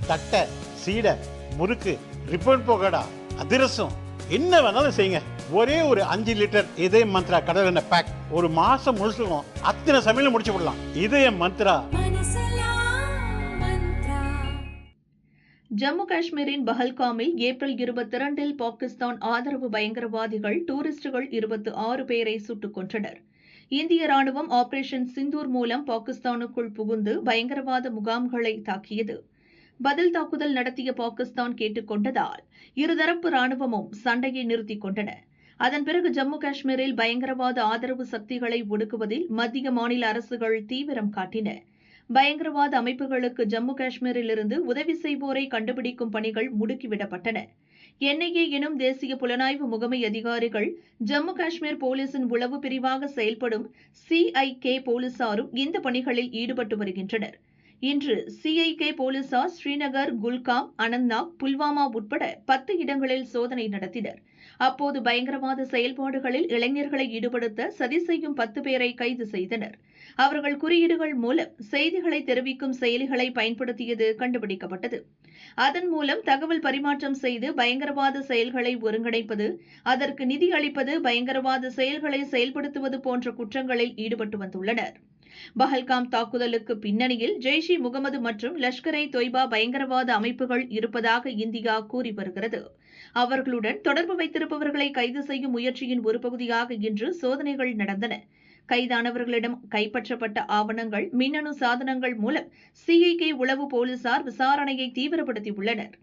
தட்டை, சீடை, முறுக்கு, ரிப்பன் பக்கோடா, அதிரசம், என்ன வேணாலும் செய்யுங்க. ஒரே ஒரு 5 லிட்டர் இதய மந்த்ரா கடல் எண்ணெய் பேக் ஒரு மாசம் முழுசுக்கும் அத்தனை சமையல் முடிச்சு விடலாம். இதய மந்த்ரா. ஜம்மு காஷ்மீரின் பஹல்காமில் ஏப்ரல் 22 பாகிஸ்தான் ஆதரவு பயங்கரவாதிகள் டூரிஸ்டுகள் 26 பேரை சுட்டுக் கொன்றனர். இந்திய ராணுவம் ஆபரேஷன் சிந்தூர் மூலம் பாகிஸ்தானுக்குள் புகுந்து பயங்கரவாத முகாம்களை தாக்கியது. பதில் தாக்குதல் நடத்திய பாகிஸ்தான் கேட்டுக் கொண்டதால் இருதரப்பு ராணுவமும் சண்டையை நிறுத்திக் கொண்டன. அதன் பிறகு ஜம்மு காஷ்மீரில் பயங்கரவாத ஆதரவு சக்திகளை ஒடுக்குவதில் மத்திய மாநில அரசுகள் தீவிரம் காட்டின. பயங்கரவாத அமைப்புகளுக்கு ஜம்மு காஷ்மீரிலிருந்து உதவி செய்வோரை கண்டுபிடிக்கும் பணிகள் முடுக்கிவிடப்பட்டன. என்ஐஏ எனும் தேசிய புலனாய்வு முகமை அதிகாரிகள், ஜம்மு காஷ்மீர் போலீசின் உளவு பிரிவாக செயல்படும் CIK போலீசாரும் இந்த பணிகளில் ஈடுபட்டு வருகின்றனர். இன்று CIK போலீசார் ஸ்ரீநகர், குல்காம், அனந்த்நாக், புல்வாமா உட்பட 10 இடங்களில் சோதனை நடத்தினர். அப்போது பயங்கரவாத செயல்பாடுகளில் இளைஞர்களை ஈடுபடுத்த சதி செய்யும் 10 பேரை கைது செய்தனர். அவர்கள் குறியீடுகள் மூலம் செய்திகளை தெரிவிக்கும் செயலிகளை பயன்படுத்தியது கண்டுபிடிக்கப்பட்டது. அதன் மூலம் தகவல் பரிமாற்றம் செய்து பயங்கரவாத செயல்களை ஒருங்கிணைப்பது, அதற்கு நிதி அளிப்பது, பயங்கரவாத செயல்களை செயல்படுத்துவது போன்ற குற்றங்களில் ஈடுபட்டு வந்துள்ளனர். பஹல்காம் தாக்குதலுக்கு பின்னணியில் ஜெய்ஷ்-இ-முகமது மற்றும் லஷ்கர்-இ-தொய்பா பயங்கரவாத அமைப்புகள் இருப்பதாக இந்தியா கூறி வருகிறது. அவர்களுடன் தொடர்பு வைத்திருப்பவர்களை கைது செய்யும் முயற்சியின் ஒரு பகுதியாக இன்று சோதனைகள் நடந்தன. கைதானவர்களிடம் கைப்பற்றப்பட்ட ஆவணங்கள், மின்னணு சாதனங்கள் மூலம் CIK உளவு போலீசார் விசாரணையை தீவிரப்படுத்தியுள்ளனர்.